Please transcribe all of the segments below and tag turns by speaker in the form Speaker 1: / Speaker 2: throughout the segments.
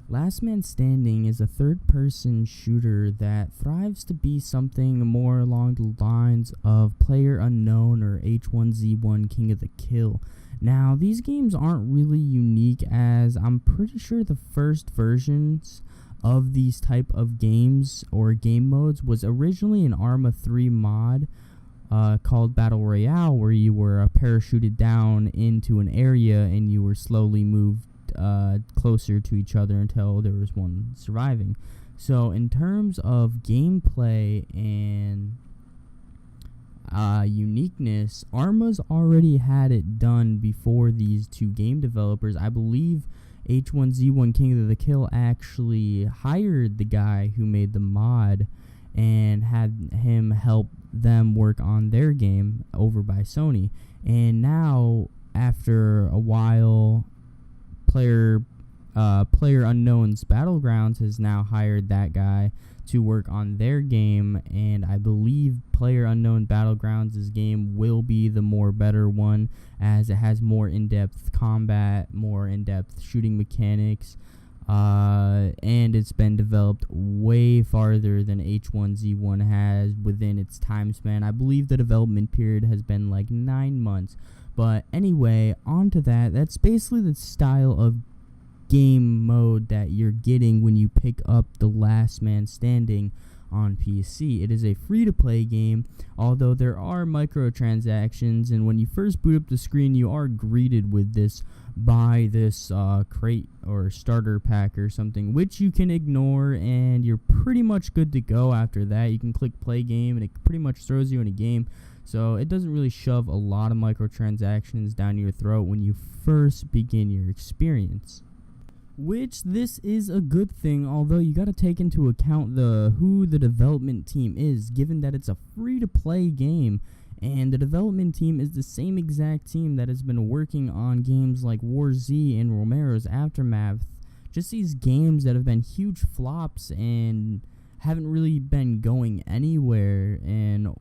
Speaker 1: Last Man Standing is a third-person shooter that thrives to be something more along the lines of Player Unknown or H1Z1 King of the Kill. Now, these games aren't really unique, as I'm pretty sure the first versions of these type of games or game modes was originally an Arma 3 mod called Battle Royale, where you were parachuted down into an area and you were slowly moved closer to each other until there was one surviving. So in terms of gameplay and uniqueness, Arma's already had it done before these two game developers. I believe H1Z1 King of the Kill actually hired the guy who made the mod and had him help them work on their game over by Sony. And now, after a while, Player Unknown's Battlegrounds has now hired that guy to work on their game, and I believe Player Unknown Battlegrounds' game will be the more better one, as it has more in-depth combat, more in-depth shooting mechanics, and it's been developed way farther than H1Z1 has within its time span. I believe the development period has been like 9 months. But anyway, on to that. That's basically the style of game mode that you're getting when you pick up the Last Man Standing on PC. It is a free-to-play game, although there are microtransactions, and when you first boot up the screen, you are greeted with this buy this crate or starter pack or something, which you can ignore, and you're pretty much good to go after that. You can click play game, and it pretty much throws you in a game. So it doesn't really shove a lot of microtransactions down your throat when you first begin your experience. Which this is a good thing, although you got to take into account who the development team is, given that it's a free-to-play game, and the development team is the same exact team that has been working on games like War Z and Romero's Aftermath. Just these games that have been huge flops and haven't really been going anywhere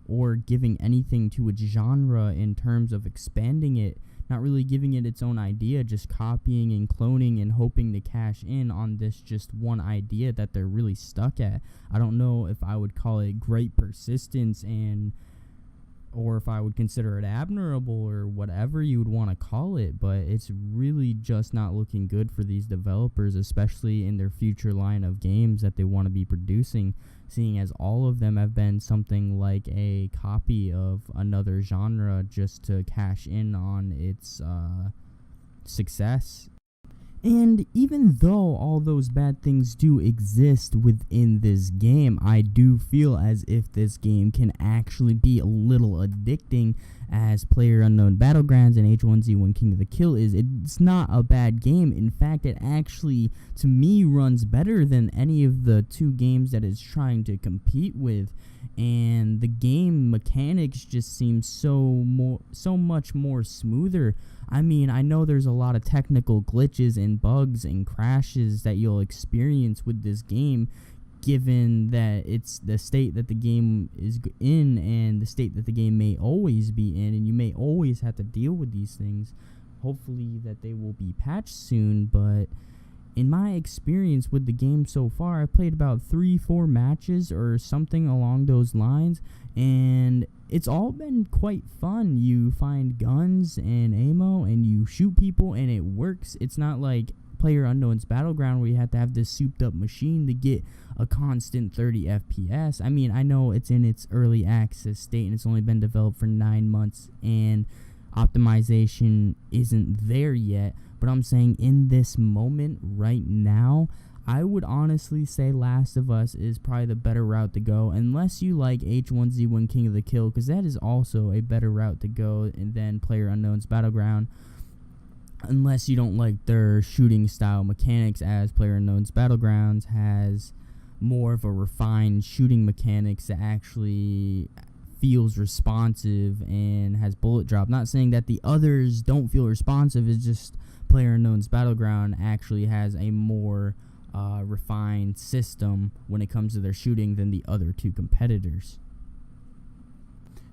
Speaker 1: or giving anything to its genre in terms of expanding it, not really giving it its own idea, just copying and cloning and hoping to cash in on this just one idea that they're really stuck at. I don't know if I would call it great persistence or if I would consider it admirable or whatever you would want to call it, but it's really just not looking good for these developers, especially in their future line of games that they want to be producing, seeing as all of them have been something like a copy of another genre just to cash in on its success. And even though all those bad things do exist within this game, I do feel as if this game can actually be a little addicting, as Player Unknown Battlegrounds and H1Z1 King of the Kill is. It's not a bad game. In fact, it actually, to me, runs better than any of the two games that it's trying to compete with. And the game mechanics just seem so much more smoother. I mean, I know there's a lot of technical glitches and bugs and crashes that you'll experience with this game, given that it's the state that the game is in and the state that the game may always be in, and you may always have to deal with these things. Hopefully that they will be patched soon, but in my experience with the game so far, I played about 3-4 matches or something along those lines, and it's all been quite fun. You find guns and ammo, and you shoot people, and it works. It's not like Player Unknown's Battleground where you have to have this souped-up machine to get a constant 30 FPS. I mean, I know it's in its early access state, and it's only been developed for 9 months, and optimization isn't there yet, but I'm saying in this moment right now, I would honestly say Last of Us is probably the better route to go, unless you like H1Z1 King of the Kill, because that is also a better route to go than Player Unknown's Battleground, unless you don't like their shooting style mechanics, as Player Unknown's Battlegrounds has more of a refined shooting mechanics that actually feels responsive and has bullet drop. Not saying that the others don't feel responsive, it's just Player Unknown's Battleground actually has a more refined system when it comes to their shooting than the other two competitors.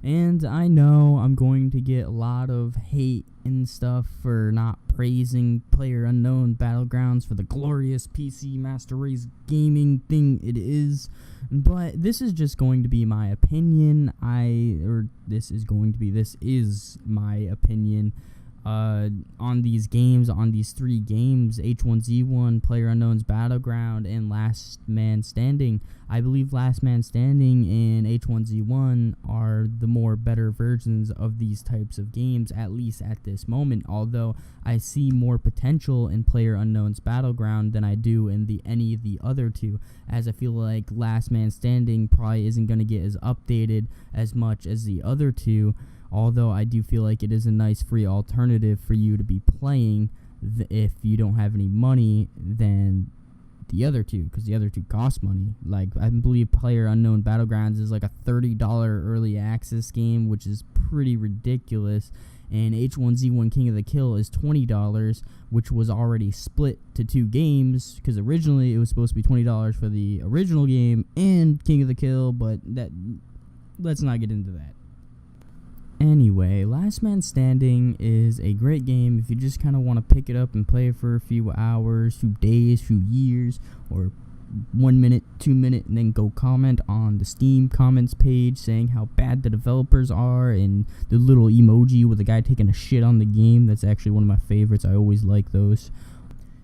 Speaker 1: And I know I'm going to get a lot of hate and stuff for not praising PlayerUnknown Battlegrounds for the glorious PC Master Race gaming thing it is, but this is just going to be my opinion. This is my opinion on these games, on these 3 games, H1Z1, PlayerUnknown's Battleground, and Last Man Standing. I believe Last Man Standing and H1Z1 are the more better versions of these types of games, at least at this moment, although I see more potential in PlayerUnknown's Battleground than I do in any of the other 2, as I feel like Last Man Standing probably isn't going to get as updated as much as the other 2, although I do feel like it is a nice free alternative for you to be playing if you don't have any money than the other 2, because the other 2 cost money. Like, I believe PlayerUnknown Battlegrounds is like a $30 early access game, which is pretty ridiculous, and H1Z1 King of the Kill is $20, which was already split to 2 games, because originally it was supposed to be $20 for the original game and King of the Kill, but let's not get into that. Anyway, Last Man Standing is a great game if you just kind of want to pick it up and play it for a few hours, few days, few years, or 1 minute, 2 minute, and then go comment on the Steam comments page saying how bad the developers are, and the little emoji with a guy taking a shit on the game. That's actually one of my favorites. I always like those.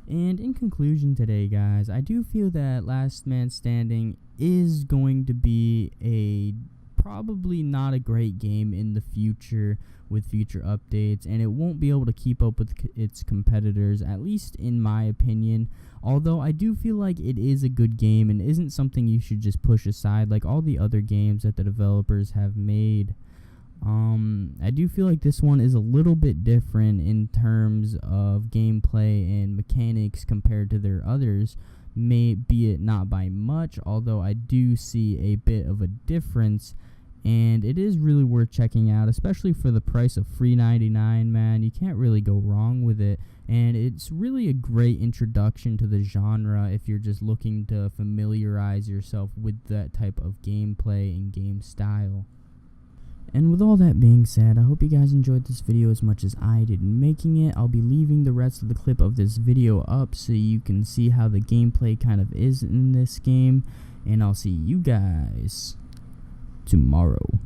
Speaker 1: And in conclusion today, guys, I do feel that Last Man Standing is going to be probably not a great game in the future with future updates, and it won't be able to keep up with its competitors, at least in my opinion, although I do feel like it is a good game and isn't something you should just push aside like all the other games that the developers have made. I do feel like this one is a little bit different in terms of gameplay and mechanics compared to their others, be it not by much, although I do see a bit of a difference. And it is really worth checking out, especially for the price of $3.99, man. You can't really go wrong with it. And it's really a great introduction to the genre if you're just looking to familiarize yourself with that type of gameplay and game style. And with all that being said, I hope you guys enjoyed this video as much as I did in making it. I'll be leaving the rest of the clip of this video up so you can see how the gameplay kind of is in this game. And I'll see you guys tomorrow.